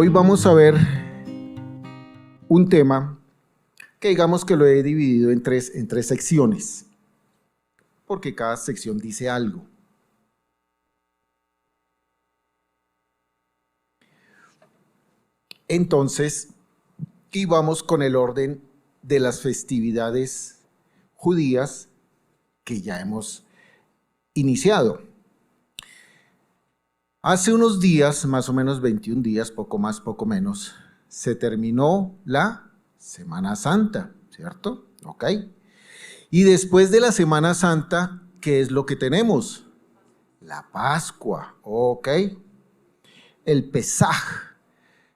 Hoy vamos a ver un tema que digamos que lo he dividido en tres secciones, porque cada sección dice algo. Entonces, y vamos con el orden de las festividades judías que ya hemos iniciado. Hace unos días, más o menos 21 días, poco más, poco menos, se terminó la Semana Santa, ¿cierto? Ok. Y después de la Semana Santa, ¿qué es lo que tenemos? La Pascua, ok. El Pesaj,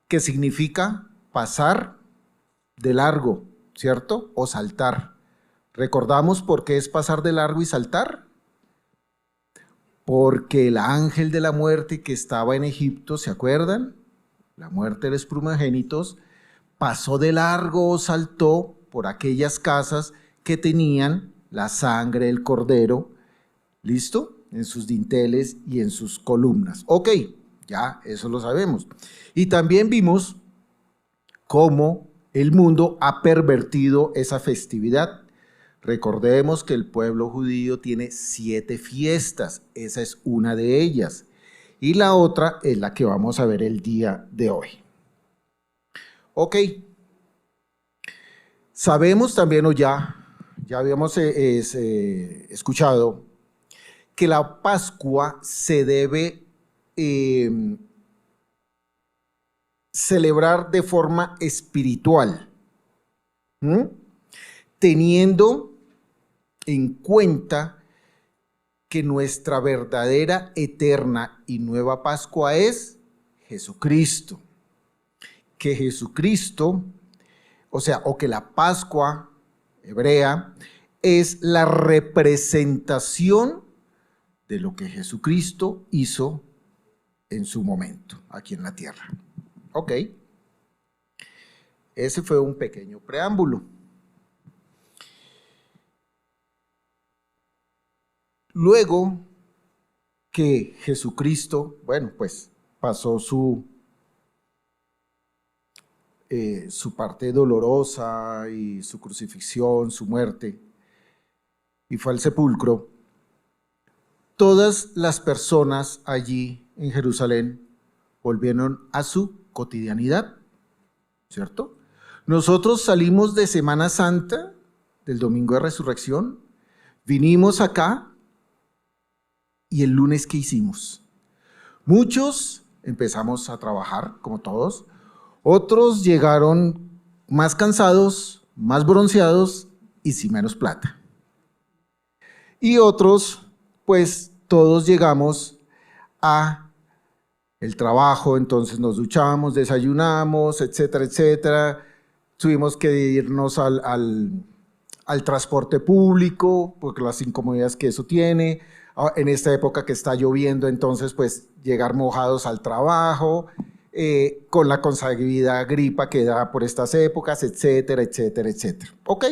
que significa pasar de largo, ¿cierto? O saltar. ¿Recordamos por qué es pasar de largo y saltar? Porque el ángel de la muerte que estaba en Egipto, ¿se acuerdan? La muerte de los primogénitos, pasó de largo o saltó por aquellas casas que tenían la sangre del cordero, ¿listo? En sus dinteles y en sus columnas. Ok, ya eso lo sabemos. Y también vimos cómo el mundo ha pervertido esa festividad. Recordemos que el pueblo judío tiene 7 fiestas, esa es una de ellas. Y la otra es la que vamos a ver el día de hoy. Ok. Sabemos también, o ya habíamos escuchado, que la Pascua se debe celebrar de forma espiritual, teniendo en cuenta que nuestra verdadera, eterna y nueva Pascua es Jesucristo. Que Jesucristo, o que la Pascua hebrea es la representación de lo que Jesucristo hizo en su momento aquí en la tierra. Ok. Ese fue un pequeño preámbulo. Luego que Jesucristo, pues pasó su parte dolorosa y su crucifixión, su muerte, y fue al sepulcro, todas las personas allí en Jerusalén volvieron a su cotidianidad, ¿cierto? Nosotros salimos de Semana Santa, del Domingo de Resurrección, vinimos acá, y el lunes, ¿qué hicimos? Muchos empezamos a trabajar, como todos. Otros llegaron más cansados, más bronceados y sin menos plata. Y otros, pues todos llegamos a el trabajo, entonces nos duchamos, desayunamos, etcétera, etcétera. Tuvimos que irnos al transporte público, porque las incomodidades que eso tiene. En esta época que está lloviendo, entonces pues llegar mojados al trabajo, con la consabida gripa que da por estas épocas, etcétera, etcétera, etcétera. Ok,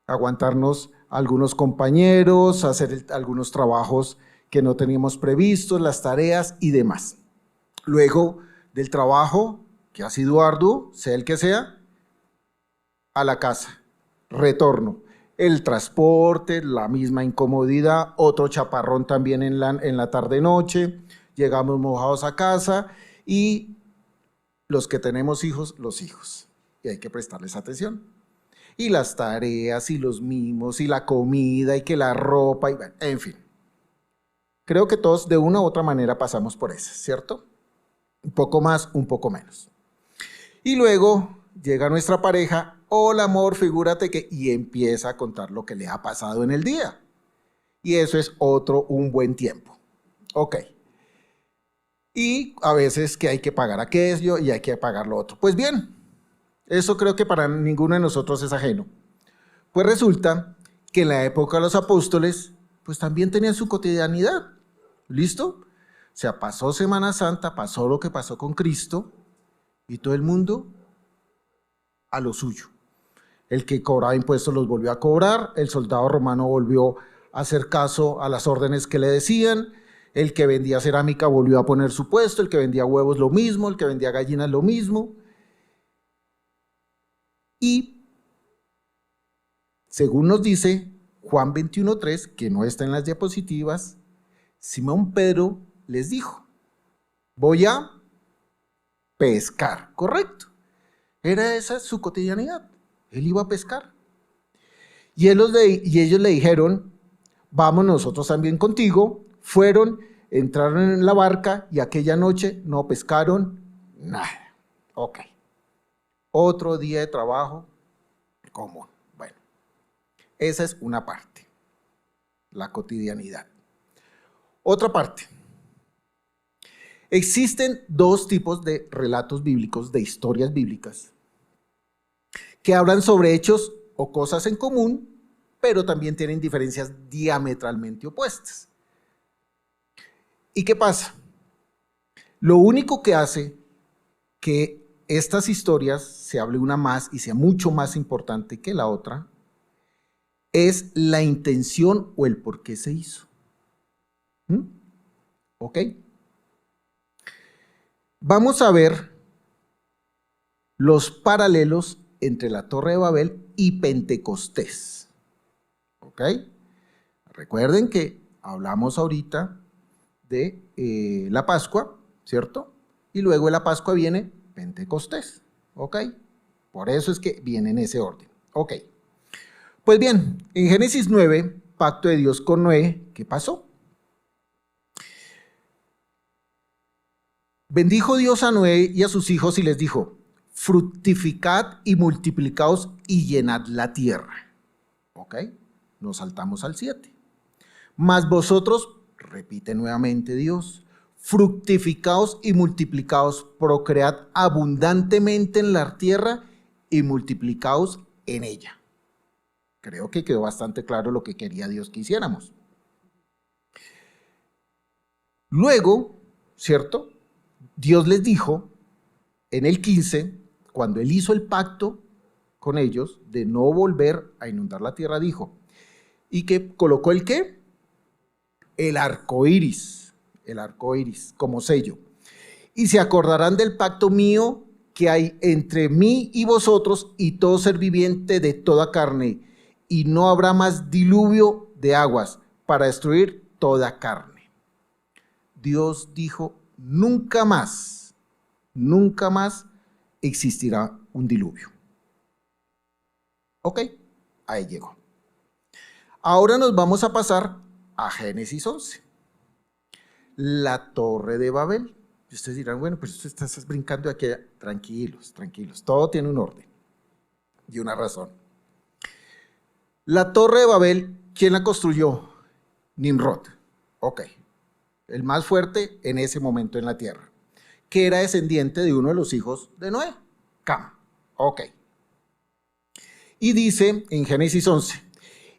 aguantarnos algunos compañeros, hacer algunos trabajos que no teníamos previstos, las tareas y demás. Luego del trabajo, que ha sido arduo, sea el que sea, a la casa, retorno. El transporte, la misma incomodidad, otro chaparrón también en la tarde-noche, llegamos mojados a casa y los que tenemos hijos, los hijos, y hay que prestarles atención. Y las tareas, y los mimos, y la comida, y que la ropa, y bueno, en fin. Creo que todos de una u otra manera pasamos por eso, ¿cierto? Un poco más, un poco menos. Y luego llega nuestra pareja, hola amor, figúrate que, y empieza a contar lo que le ha pasado en el día. Y eso es un buen tiempo. Ok. Y a veces que hay que pagar aquello y hay que pagar lo otro. Pues bien, eso creo que para ninguno de nosotros es ajeno. Pues resulta que en la época de los apóstoles, pues también tenían su cotidianidad. ¿Listo? O sea, pasó Semana Santa, pasó lo que pasó con Cristo y todo el mundo a lo suyo. El que cobraba impuestos los volvió a cobrar, el soldado romano volvió a hacer caso a las órdenes que le decían, El que vendía cerámica volvió a poner su puesto, el que vendía huevos lo mismo, el que vendía gallinas lo mismo. Y según nos dice Juan 21:3, que no está en las diapositivas, Simón Pedro les dijo, voy a pescar, correcto. Era esa su cotidianidad, él iba a pescar. Y ellos le dijeron, vamos nosotros también contigo. Fueron, entraron en la barca y aquella noche no pescaron nada. Ok. Otro día de trabajo común. Bueno, esa es una parte, la cotidianidad. Otra parte. Existen dos tipos de relatos bíblicos, de historias bíblicas, que hablan sobre hechos o cosas en común, pero también tienen diferencias diametralmente opuestas. ¿Y qué pasa? Lo único que hace que estas historias se hable una más y sea mucho más importante que la otra es la intención o el por qué se hizo. ¿Ok? Vamos a ver los paralelos entre la Torre de Babel y Pentecostés. ¿Ok? Recuerden que hablamos ahorita de la Pascua, ¿cierto? Y luego de la Pascua viene Pentecostés. ¿Ok? Por eso es que viene en ese orden. ¿Ok? Pues bien, en Génesis 9, pacto de Dios con Noé, ¿qué pasó? Bendijo Dios a Noé y a sus hijos y les dijo, fructificad y multiplicaos y llenad la tierra. ¿Ok? Nos saltamos al 7. Mas vosotros, repite nuevamente Dios, fructificaos y multiplicaos, procread abundantemente en la tierra y multiplicaos en ella. Creo que quedó bastante claro lo que quería Dios que hiciéramos. Luego, ¿cierto? Dios les dijo en el 15, cuando Él hizo el pacto con ellos de no volver a inundar la tierra, dijo, y que colocó el ¿qué? El arco iris como sello. Y se acordarán del pacto mío que hay entre mí y vosotros y todo ser viviente de toda carne, y no habrá más diluvio de aguas para destruir toda carne. Dios dijo, nunca más existirá un diluvio. Ok, ahí llegó. Ahora nos vamos a pasar a Génesis 11. La Torre de Babel. Y ustedes dirán, bueno, pues tú estás brincando de aquí allá. Tranquilos, todo tiene un orden y una razón. La Torre de Babel, ¿quién la construyó? Nimrod. Ok, el más fuerte en ese momento en la tierra, que era descendiente de uno de los hijos de Noé, Cam. Ok. Y dice en Génesis 11,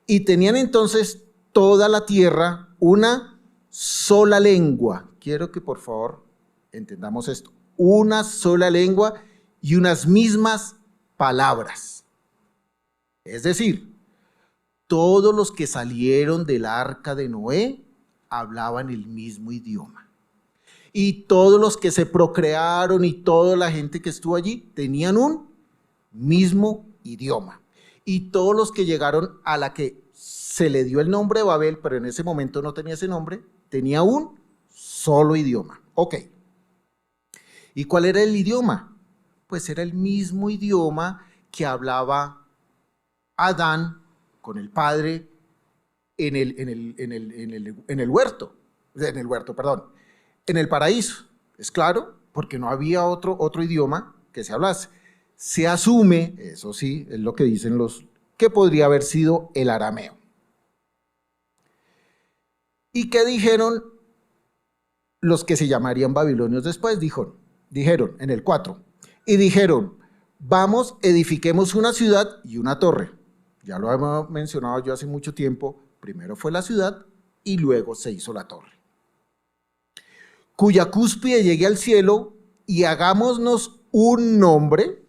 y tenían entonces toda la tierra una sola lengua. Quiero que por favor entendamos esto. Una sola lengua y unas mismas palabras. Es decir, todos los que salieron del arca de Noé hablaban el mismo idioma. Y todos los que se procrearon y toda la gente que estuvo allí tenían un mismo idioma. Y todos los que llegaron a la que se le dio el nombre de Babel, pero en ese momento no tenía ese nombre, tenía un solo idioma. Ok. ¿Y cuál era el idioma? Pues era el mismo idioma que hablaba Adán con el Padre en el huerto, en el paraíso. Es claro, porque no había otro idioma que se hablase. Se asume, eso sí, es lo que dicen que podría haber sido el arameo. ¿Y qué dijeron los que se llamarían babilonios después? Dijeron en el 4, y dijeron, vamos, edifiquemos una ciudad y una torre. Ya lo hemos mencionado yo hace mucho tiempo, primero fue la ciudad y luego se hizo la torre, cuya cúspide llegue al cielo, y hagámonos un nombre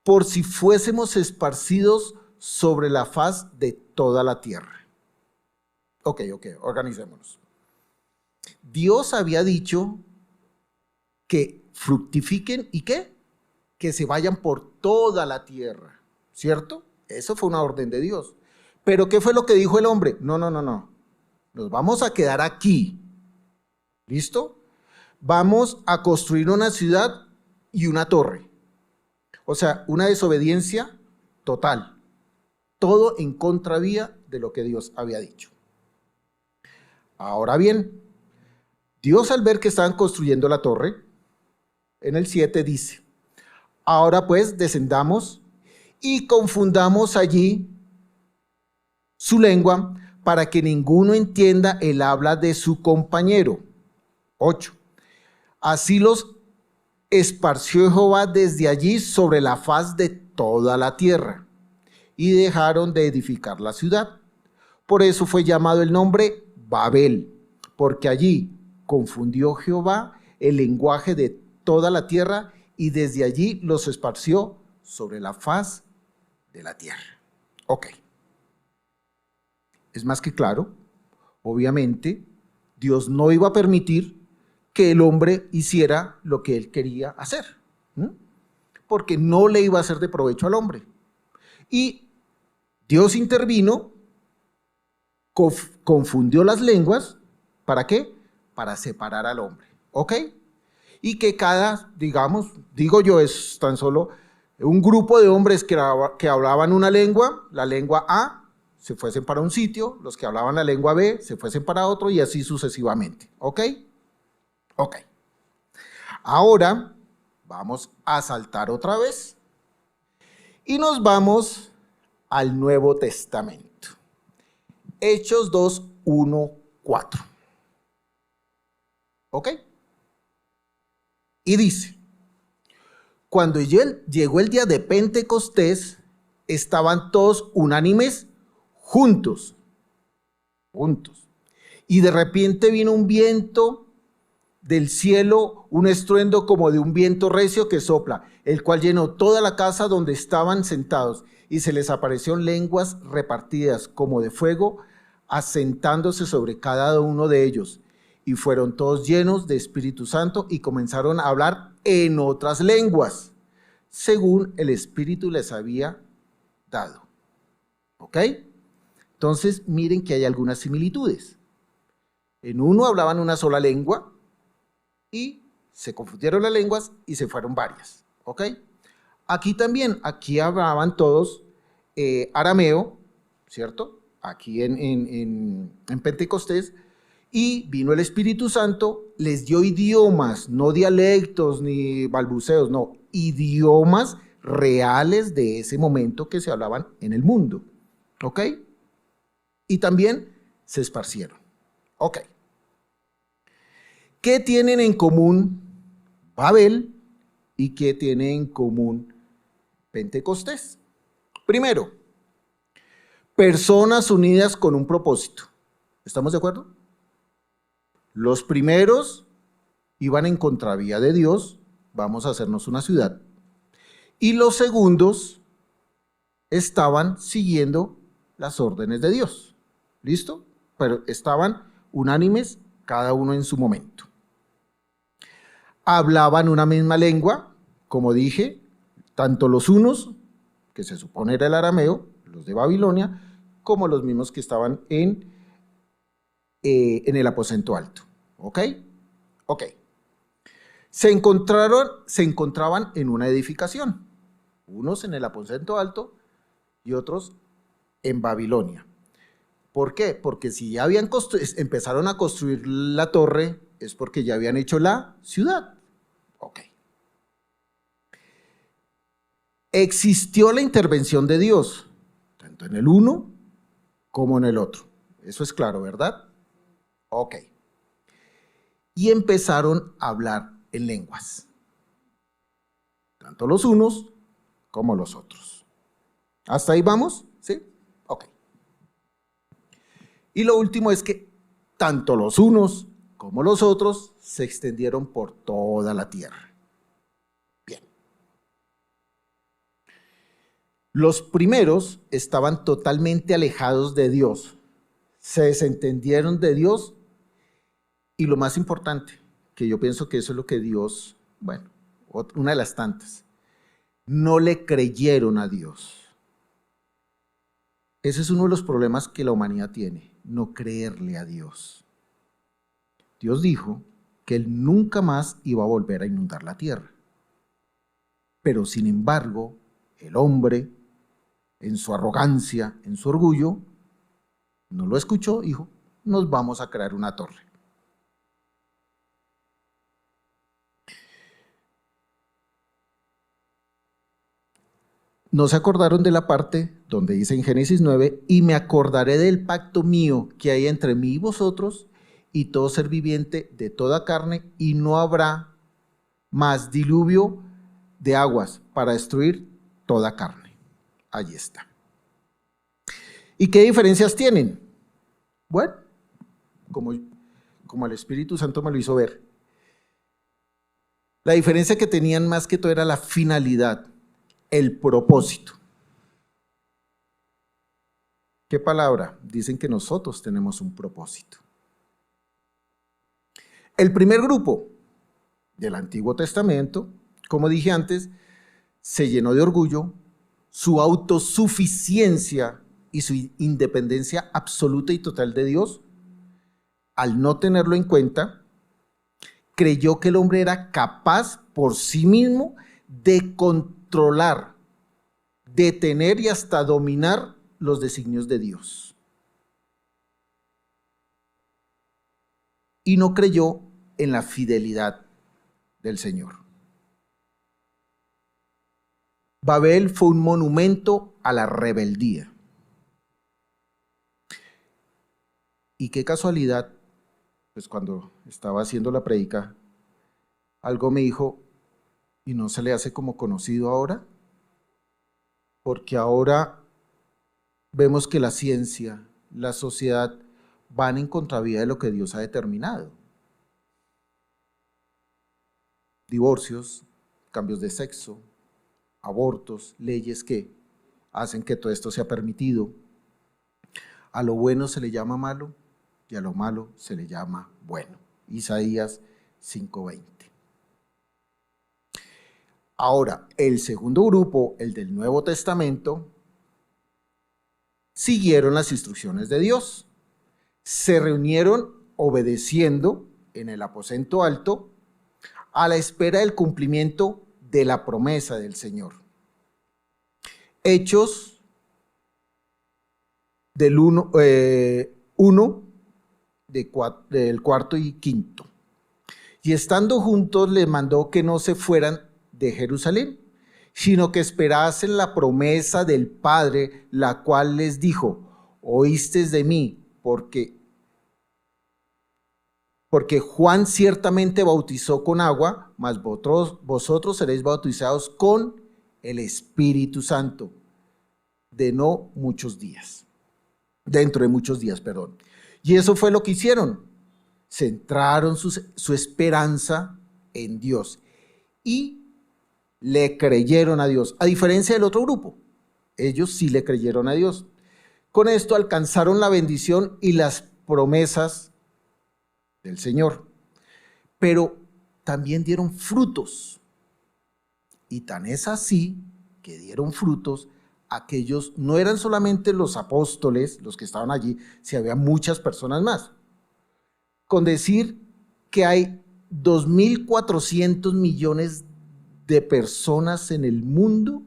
por si fuésemos esparcidos sobre la faz de toda la tierra. Ok, organicémonos. Dios había dicho que fructifiquen y ¿qué? Que se vayan por toda la tierra, ¿cierto? Eso fue una orden de Dios. Pero ¿qué fue lo que dijo el hombre? No. Nos vamos a quedar aquí. ¿Listo? Vamos a construir una ciudad y una torre. O sea, una desobediencia total. Todo en contravía de lo que Dios había dicho. Ahora bien, Dios al ver que estaban construyendo la torre, en el 7 dice, ahora pues descendamos y confundamos allí su lengua para que ninguno entienda el habla de su compañero. 8. Así los esparció Jehová desde allí sobre la faz de toda la tierra y dejaron de edificar la ciudad. Por eso fue llamado el nombre Babel, porque allí confundió Jehová el lenguaje de toda la tierra y desde allí los esparció sobre la faz de la tierra. Ok. Es más que claro, obviamente, Dios no iba a permitir que el hombre hiciera lo que él quería hacer, porque no le iba a ser de provecho al hombre. Y Dios intervino, confundió las lenguas, ¿para qué? Para separar al hombre, ¿ok? Y que cada, digamos, digo yo, es tan solo un grupo de hombres que hablaban una lengua, la lengua A, se fuesen para un sitio, los que hablaban la lengua B se fuesen para otro y así sucesivamente, ¿ok? Ok. Ahora vamos a saltar otra vez y nos vamos al Nuevo Testamento. Hechos 2, 1, 4. ¿Ok? Y dice, cuando llegó el día de Pentecostés, estaban todos unánimes juntos. Y de repente vino un viento del cielo, un estruendo como de un viento recio que sopla, el cual llenó toda la casa donde estaban sentados, y se les aparecieron lenguas repartidas como de fuego, asentándose sobre cada uno de ellos. Y fueron todos llenos de Espíritu Santo y comenzaron a hablar en otras lenguas, según el Espíritu les había dado. ¿Ok? Entonces, miren que hay algunas similitudes. En uno hablaban una sola lengua y se confundieron las lenguas y se fueron varias. ¿Ok? Aquí también, aquí hablaban todos arameo, ¿cierto? Aquí en Pentecostés, y vino el Espíritu Santo, les dio idiomas, no dialectos ni balbuceos, no, idiomas reales de ese momento que se hablaban en el mundo. ¿Ok? Y también se esparcieron. Ok. ¿Qué tienen en común Babel y qué tiene en común Pentecostés? Primero, personas unidas con un propósito. ¿Estamos de acuerdo? Los primeros iban en contravía de Dios, vamos a hacernos una ciudad. Y los segundos estaban siguiendo las órdenes de Dios. ¿Listo? Pero estaban unánimes, cada uno en su momento. Hablaban una misma lengua, como dije, tanto los unos, que se supone era el arameo, los de Babilonia, como los mismos que estaban en el aposento alto. ¿Ok? Ok. Se encontraban en una edificación, unos en el aposento alto y otros en Babilonia. ¿Por qué? Porque si ya empezaron a construir la torre, es porque ya habían hecho la ciudad. Ok. Existió la intervención de Dios, tanto en el uno como en el otro. Eso es claro, ¿verdad? Ok. Y empezaron a hablar en lenguas, tanto los unos como los otros. ¿Hasta ahí vamos? ¿Sí? Ok. Y lo último es que tanto los unos como los otros se extendieron por toda la tierra. Bien. Los primeros estaban totalmente alejados de Dios, se desentendieron de Dios y lo más importante, que yo pienso que eso es lo que Dios, bueno, una de las tantas, no le creyeron a Dios. Ese es uno de los problemas que la humanidad tiene, no creerle a Dios. Dios dijo que Él nunca más iba a volver a inundar la tierra. Pero sin embargo, el hombre, en su arrogancia, en su orgullo, no lo escuchó, dijo, nos vamos a crear una torre. No se acordaron de la parte donde dice en Génesis 9, y me acordaré del pacto mío que hay entre mí y vosotros y todo ser viviente de toda carne, y no habrá más diluvio de aguas para destruir toda carne. Allí está. ¿Y qué diferencias tienen? Bueno, como el Espíritu Santo me lo hizo ver. La diferencia que tenían más que todo era la finalidad, el propósito. ¿Qué palabra? Dicen que nosotros tenemos un propósito. El primer grupo del Antiguo Testamento, como dije antes, se llenó de orgullo, su autosuficiencia y su independencia absoluta y total de Dios. Al no tenerlo en cuenta, creyó que el hombre era capaz por sí mismo de controlar, detener y hasta dominar los designios de Dios. Y no creyó en la fidelidad del Señor. Babel fue un monumento a la rebeldía. Y qué casualidad, pues cuando estaba haciendo la prédica, algo me dijo, ¿y no se le hace como conocido ahora? Porque ahora vemos que la ciencia, la sociedad, van en contravía de lo que Dios ha determinado. Divorcios, cambios de sexo, abortos, leyes que hacen que todo esto sea permitido. A lo bueno se le llama malo y a lo malo se le llama bueno. Isaías 5:20. Ahora, el segundo grupo, el del Nuevo Testamento, siguieron las instrucciones de Dios. Se reunieron obedeciendo en el aposento alto a la espera del cumplimiento de la promesa del Señor. Hechos del 1, del cuarto y quinto. Y estando juntos les mandó que no se fueran de Jerusalén, sino que esperasen la promesa del Padre, la cual les dijo, oísteis de mí, porque Juan ciertamente bautizó con agua, mas vosotros seréis bautizados con el Espíritu Santo, dentro de muchos días, perdón. Y eso fue lo que hicieron. Centraron su esperanza en Dios y le creyeron a Dios, a diferencia del otro grupo. Ellos sí le creyeron a Dios. Con esto alcanzaron la bendición y las promesas del Señor, pero también dieron frutos, y tan es así que dieron frutos aquellos, no eran solamente los apóstoles los que estaban allí, si había muchas personas más, con decir que hay 2.400 millones de personas en el mundo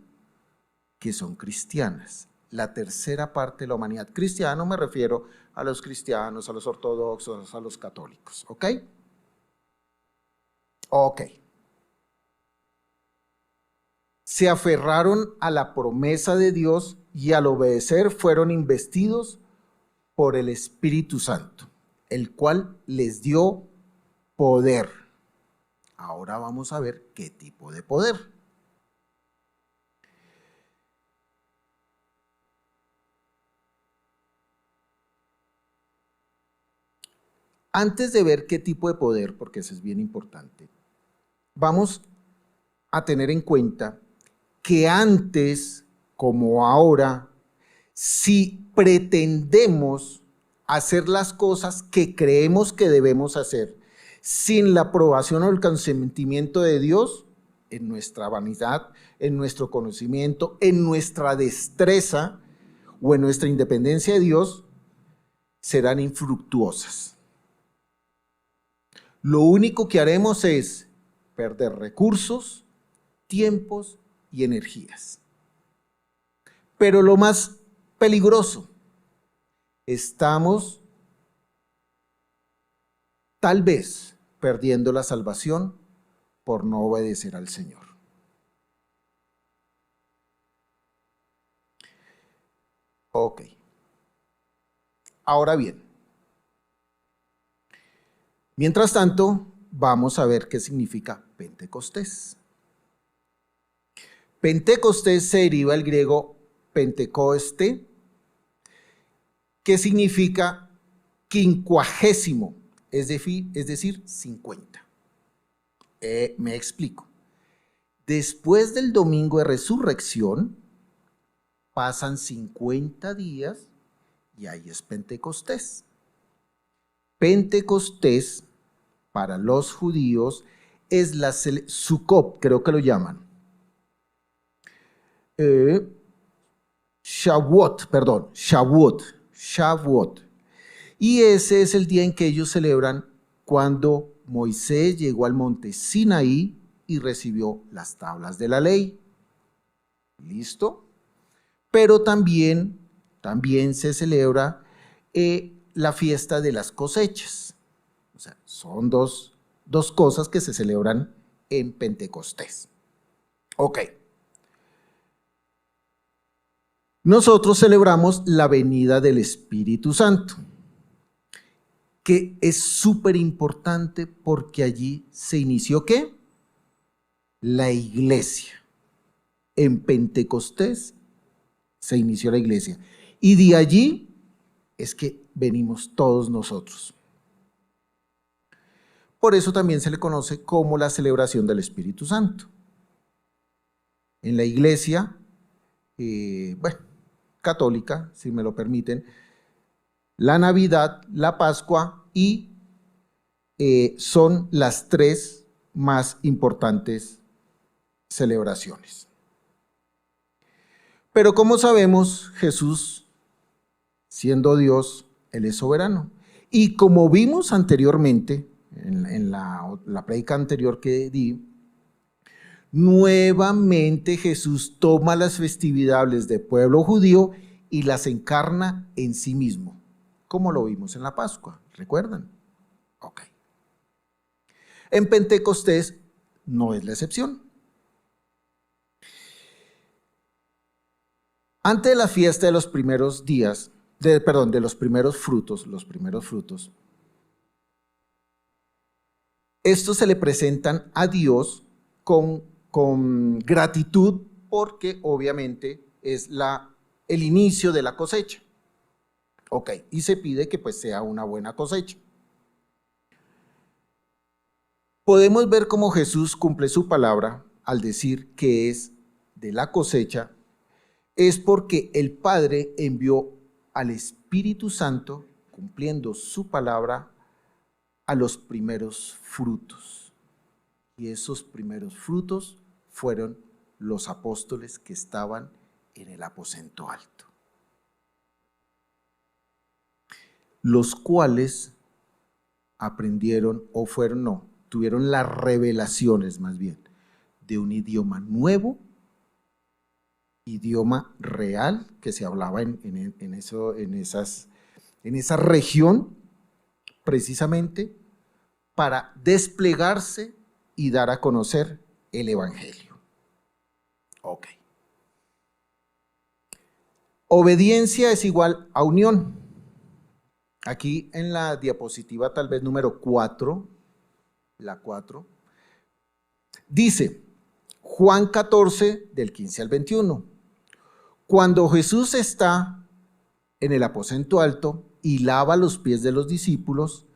que son cristianas. La tercera parte de la humanidad. Cristiano me refiero a los cristianos, a los ortodoxos, a los católicos. ¿Ok? Ok. Se aferraron a la promesa de Dios y al obedecer fueron investidos por el Espíritu Santo, el cual les dio poder. Ahora vamos a ver qué tipo de poder. Antes de ver qué tipo de poder, porque eso es bien importante, vamos a tener en cuenta que antes como ahora, si pretendemos hacer las cosas que creemos que debemos hacer sin la aprobación o el consentimiento de Dios, en nuestra vanidad, en nuestro conocimiento, en nuestra destreza o en nuestra independencia de Dios, serán infructuosas. Lo único que haremos es perder recursos, tiempos y energías. Pero lo más peligroso, estamos tal vez perdiendo la salvación por no obedecer al Señor. Ok. Ahora bien, mientras tanto, vamos a ver qué significa Pentecostés. Pentecostés se deriva del griego Pentecoste, que significa quincuagésimo, es decir, 50. Me explico. Después del domingo de resurrección, pasan 50 días y ahí es Pentecostés. Pentecostés, para los judíos, es la Sukkot, creo que lo llaman. Shavuot. Y ese es el día en que ellos celebran cuando Moisés llegó al monte Sinaí y recibió las tablas de la ley. ¿Listo? Pero también se celebra la fiesta de las cosechas. O sea, son dos cosas que se celebran en Pentecostés. Ok. Nosotros celebramos la venida del Espíritu Santo, que es súper importante porque allí se inició ¿qué? La iglesia. En Pentecostés se inició la iglesia. Y de allí es que venimos todos nosotros. Por eso también se le conoce como la celebración del Espíritu Santo. En la iglesia, católica, si me lo permiten, la Navidad, la Pascua y son las tres más importantes celebraciones. Pero como sabemos, Jesús, siendo Dios, Él es soberano. Y como vimos anteriormente, en la prédica anterior que di, nuevamente Jesús toma las festividades del pueblo judío y las encarna en sí mismo, como lo vimos en la Pascua, ¿recuerdan? Ok. En Pentecostés no es la excepción. Antes de la fiesta de los primeros días, de los primeros frutos, estos se le presentan a Dios con gratitud porque obviamente es el inicio de la cosecha. Ok, y se pide que pues sea una buena cosecha. Podemos ver cómo Jesús cumple su palabra al decir que es de la cosecha, es porque el Padre envió al Espíritu Santo, cumpliendo su palabra, a los primeros frutos. Y esos primeros frutos fueron los apóstoles que estaban en el aposento alto, los cuales aprendieron, tuvieron las revelaciones más bien, de un idioma nuevo, idioma real que se hablaba en esa región, precisamente para desplegarse y dar a conocer el Evangelio. Ok. Obediencia es igual a unión. Aquí en la diapositiva tal vez número 4, la 4, dice Juan 14 del 15 al 21. Cuando Jesús está en el aposento alto y lava los pies de los discípulos,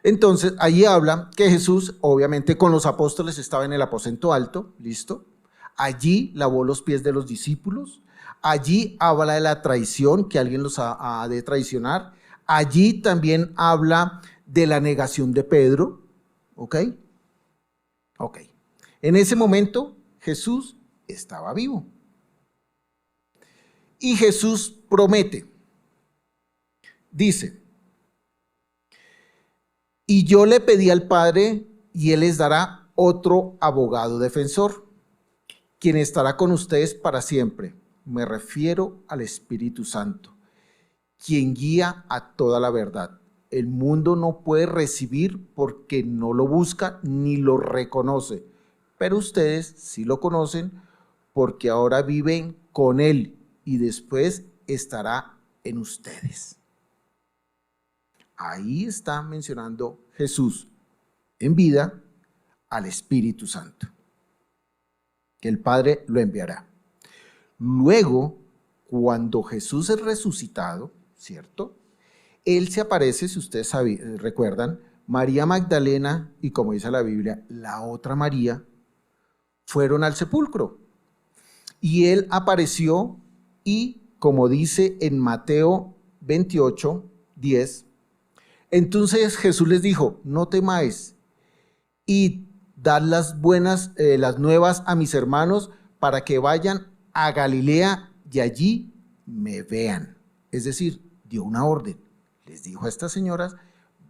entonces allí habla que Jesús obviamente con los apóstoles estaba en el aposento alto, listo, allí lavó los pies de los discípulos, Allí habla de la traición, que alguien los ha de traicionar. Allí también habla de la negación de Pedro. ¿Ok? Ok. En ese momento Jesús estaba vivo. Y Jesús promete, dice, y yo le pedí al Padre y Él les dará otro abogado defensor, quien estará con ustedes para siempre. Me refiero al Espíritu Santo, quien guía a toda la verdad. El mundo no puede recibir porque no lo busca ni lo reconoce, pero ustedes sí lo conocen porque ahora viven con Él y después estará en ustedes. Ahí está mencionando Jesús en vida al Espíritu Santo, que el Padre lo enviará. Luego, cuando Jesús es resucitado, ¿cierto? Él se aparece, si ustedes recuerdan, María Magdalena y, como dice la Biblia, la otra María, fueron al sepulcro. Y Él apareció y, como dice en Mateo 28, 10, entonces Jesús les dijo, no temáis, id, dad las nuevas a mis hermanos para que vayan a Galilea y allí me vean. Es decir, dio una orden. Les dijo a estas señoras,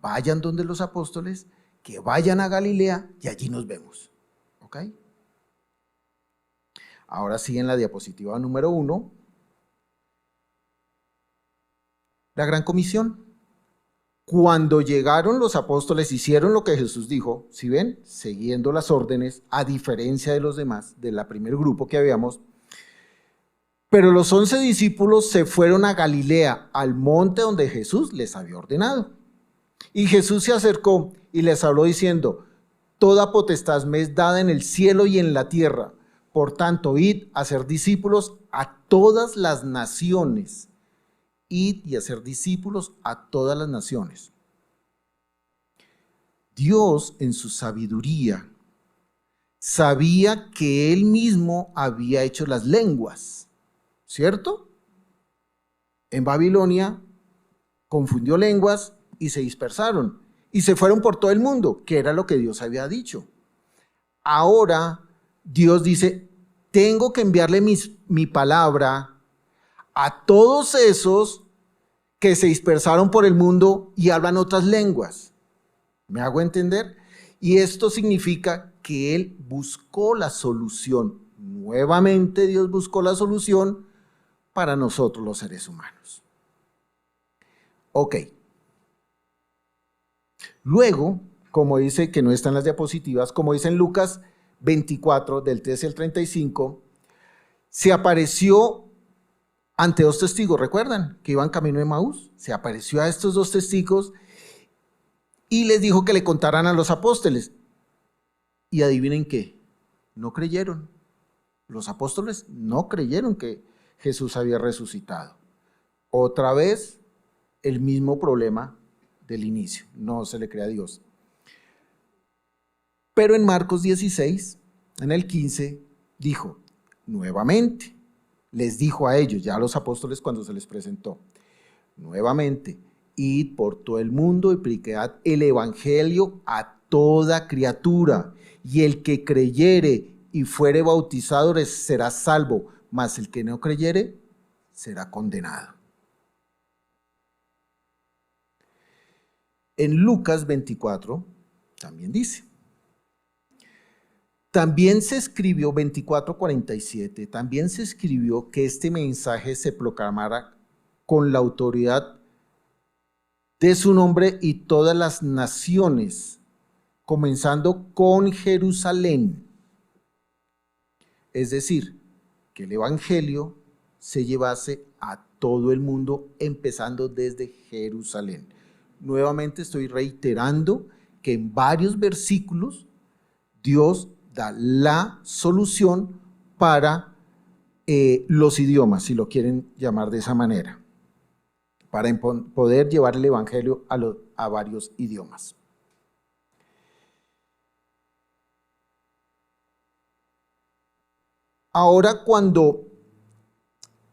vayan donde los apóstoles, que vayan a Galilea y allí nos vemos. ¿Ok? Ahora sí, en la diapositiva número 1, la gran comisión. Cuando llegaron los apóstoles, hicieron lo que Jesús dijo, ¿sí ven? Siguiendo las órdenes, a diferencia de los demás, del primer grupo que habíamos. Pero los 11 discípulos se fueron a Galilea, al monte donde Jesús les había ordenado. Y Jesús se acercó y les habló diciendo, toda potestad me es dada en el cielo y en la tierra. Por tanto, id a ser discípulos a todas las naciones. Id y a ser discípulos a todas las naciones. Dios, en su sabiduría, sabía que Él mismo había hecho las lenguas, ¿cierto? En Babilonia confundió lenguas y se dispersaron y se fueron por todo el mundo, que era lo que Dios había dicho. Ahora Dios dice, tengo que enviarle mi palabra a todos esos que se dispersaron por el mundo y hablan otras lenguas. ¿Me hago entender? Y esto significa que Él buscó la solución. Nuevamente Dios buscó la solución para nosotros los seres humanos. Ok. Luego, como dice que no están las diapositivas, como dice en Lucas 24, del 13 al 35, se apareció ante dos testigos, ¿recuerdan? Que iban camino de Emaús. Se apareció a estos dos testigos y les dijo que le contaran a los apóstoles. Y adivinen qué, no creyeron. Los apóstoles no creyeron que Jesús había resucitado. Otra vez, el mismo problema del inicio, no se le cree a Dios. Pero en Marcos 16, en el 15, dijo, nuevamente, les dijo a ellos, ya a los apóstoles cuando se les presentó, nuevamente, id por todo el mundo y predicad el evangelio a toda criatura, y el que creyere y fuere bautizado será salvo, mas el que no creyere será condenado. En Lucas 24 también dice, también se escribió, 24:47, también se escribió que este mensaje se proclamara con la autoridad de su nombre y todas las naciones, comenzando con Jerusalén. Es decir, que el evangelio se llevase a todo el mundo, empezando desde Jerusalén. Nuevamente estoy reiterando que en varios versículos Dios da la solución para los idiomas, si lo quieren llamar de esa manera, para poder llevar el evangelio a varios idiomas. Ahora, cuando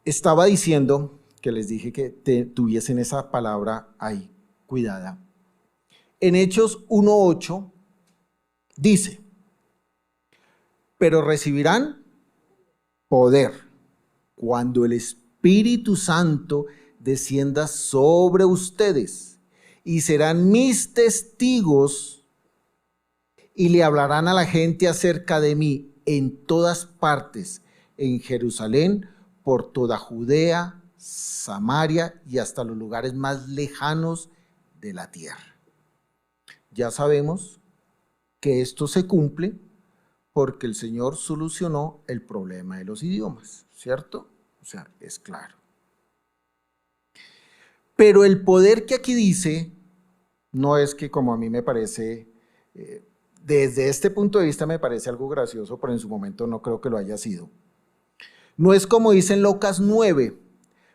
Estaba diciendo que les dije que tuviesen esa palabra ahí, cuidada. En Hechos 1:8 dice, pero recibirán poder cuando el Espíritu Santo descienda sobre ustedes y serán mis testigos y le hablarán a la gente acerca de mí en todas partes, en Jerusalén, por toda Judea, Samaria y hasta los lugares más lejanos de la tierra. Ya sabemos que esto se cumple porque el Señor solucionó el problema de los idiomas, ¿cierto? O sea, es claro. Pero el poder que aquí dice, no es que como a mí me parece, desde este punto de vista me parece algo gracioso, pero en su momento no creo que lo haya sido. No es como dice en Lucas 9.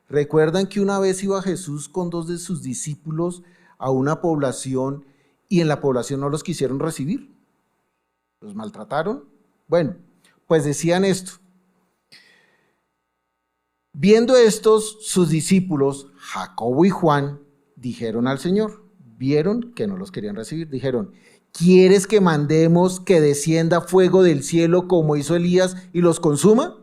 ¿Recuerdan que una vez iba Jesús con 2 de sus discípulos a una población y en la población no los quisieron recibir? ¿Los maltrataron? Bueno, pues decían esto. Viendo estos, sus discípulos, Jacobo y Juan, dijeron al Señor, vieron que no los querían recibir, dijeron, ¿quieres que mandemos que descienda fuego del cielo como hizo Elías y los consuma?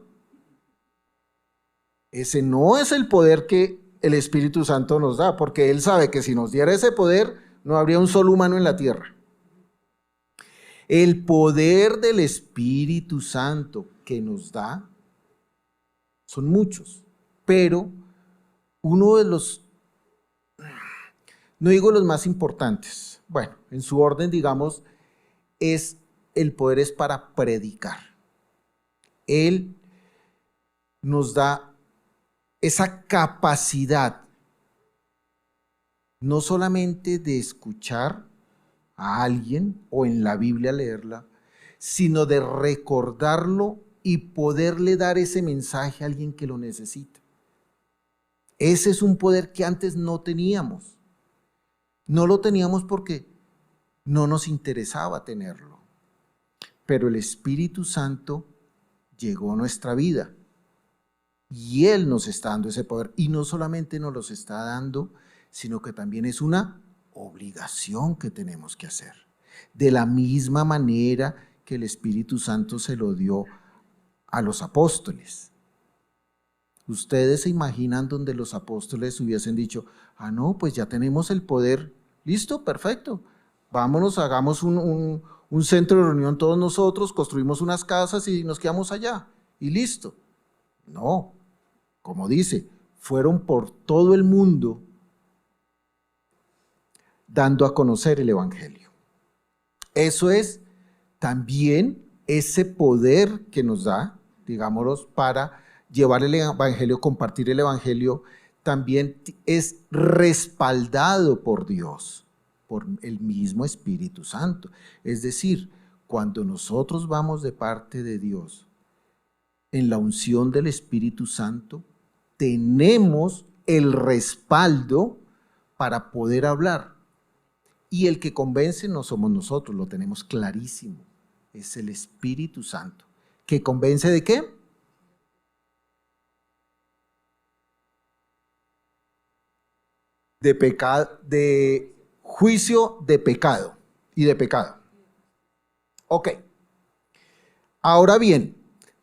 Ese no es el poder que el Espíritu Santo nos da, porque Él sabe que si nos diera ese poder, no habría un solo humano en la tierra. El poder del Espíritu Santo que nos da son muchos, pero uno de los, no digo los más importantes, bueno, en su orden, digamos, el poder es para predicar. Él nos da esa capacidad, no solamente de escuchar a alguien o en la Biblia leerla, sino de recordarlo y poderle dar ese mensaje a alguien que lo necesita. Ese es un poder que antes no teníamos. No lo teníamos porque no nos interesaba tenerlo. Pero el Espíritu Santo llegó a nuestra vida y Él nos está dando ese poder. Y no solamente nos los está dando, sino que también es una obligación que tenemos que hacer. De la misma manera que el Espíritu Santo se lo dio a los apóstoles. Ustedes se imaginan donde los apóstoles hubiesen dicho, ah no, pues ya tenemos el poder, listo, perfecto, vámonos, hagamos un centro de reunión todos nosotros, construimos unas casas y nos quedamos allá, y listo. No, como dice, fueron por todo el mundo dando a conocer el Evangelio. Eso es también ese poder que nos da, digámoslo, para llevar el Evangelio, compartir el Evangelio, también es respaldado por Dios, por el mismo Espíritu Santo. Es decir, cuando nosotros vamos de parte de Dios, en la unción del Espíritu Santo, tenemos el respaldo para poder hablar. Y el que convence no somos nosotros, lo tenemos clarísimo. Es el Espíritu Santo. ¿Que convence de qué? De pecado, de juicio de pecado y de pecado. Ok. Ahora bien,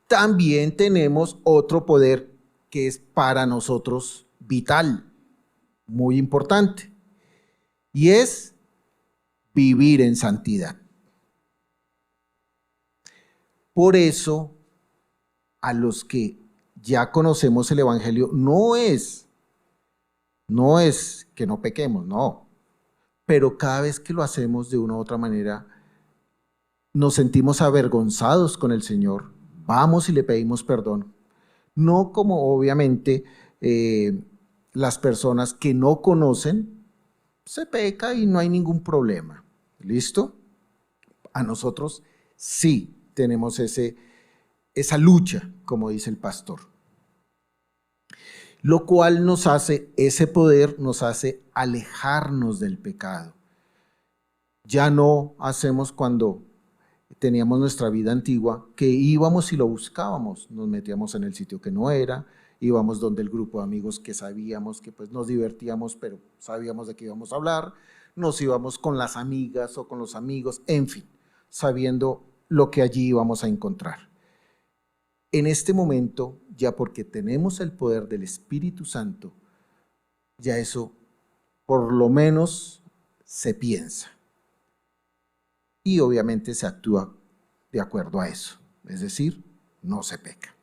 también tenemos otro poder que es para nosotros vital, muy importante, y es vivir en santidad. Por eso, a los que ya conocemos el Evangelio, no es que no pequemos, no, pero cada vez que lo hacemos de una u otra manera, nos sentimos avergonzados con el Señor, vamos y le pedimos perdón. No como obviamente las personas que no conocen, se peca y no hay ningún problema. ¿Listo? A nosotros sí tenemos esa lucha, como dice el pastor. Lo cual nos hace, ese poder nos hace alejarnos del pecado. Ya no hacemos cuando teníamos nuestra vida antigua, que íbamos y lo buscábamos, nos metíamos en el sitio que no era, íbamos donde el grupo de amigos que sabíamos que pues nos divertíamos, pero sabíamos de qué íbamos a hablar, nos íbamos con las amigas o con los amigos, en fin, sabiendo lo que allí íbamos a encontrar. En este momento, ya porque tenemos el poder del Espíritu Santo, ya eso por lo menos se piensa. Y obviamente se actúa de acuerdo a eso, es decir, no se peca.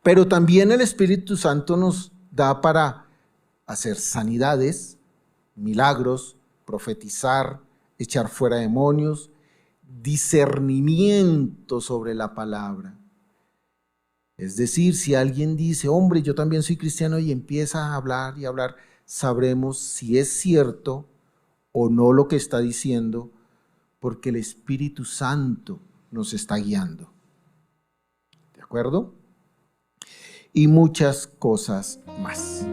Pero también el Espíritu Santo nos da para hacer sanidades, milagros, profetizar, echar fuera demonios, discernimiento sobre la palabra. Es decir, si alguien dice, hombre, yo también soy cristiano, y empieza a hablar y hablar, sabremos si es cierto o no lo que está diciendo, porque el Espíritu Santo nos está guiando. ¿De acuerdo? Y muchas cosas más.